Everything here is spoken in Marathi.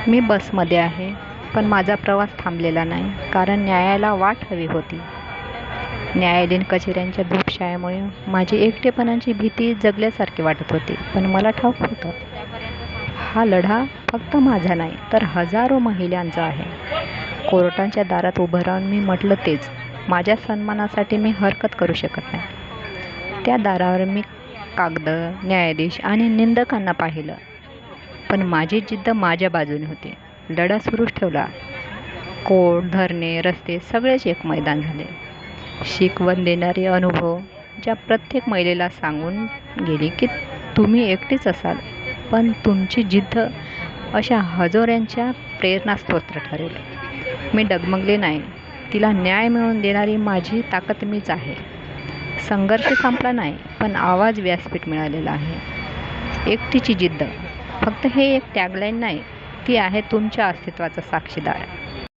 मी बसमध्ये आहे, पण माझा प्रवास थांबलेला नाही, कारण न्यायाला वाट हवी होती. न्यायालयीन कचेऱ्यांच्या धूपछायेमुळे माझी एकटेपणाची भीती जगल्यासारखी वाटत होती. पण मला ठाऊक होतं, हा लढा फक्त माझा नाही, तर हजारो महिलांचा आहे. कोर्टाच्या दारात उभं राहून मी म्हटलं तेच, माझ्या सन्मानासाठी मी हरकत करू शकत नाही. त्या दारावर मी कागद, न्यायाधीश आणि निंदकांना पाहिलं, पण माझी जिद्द माझ्या बाजूने होती. लढा सुरूच ठेवला. कोर्ट, धरणे, रस्ते सगळेच एक मैदान झाले. शिकवण देणारे अनुभव ज्या प्रत्येक महिलेला सांगून गेली की तुम्ही एकटीच असाल, पण तुमची जिद्द अशा हजारोंच्या प्रेरणास्त्रोत ठरेल. मी डगमगले नाही. तिला न्याय मिळवून देणारी माझी ताकद मीच आहे. संघर्ष संपला नाही, पण आवाज व्यासपीठ मिळालेला आहे. एकटीची जिद्द फक्त हे एक टॅगलाईन नाही, ती आहे तुमच्या अस्तित्वाचा साक्षीदार.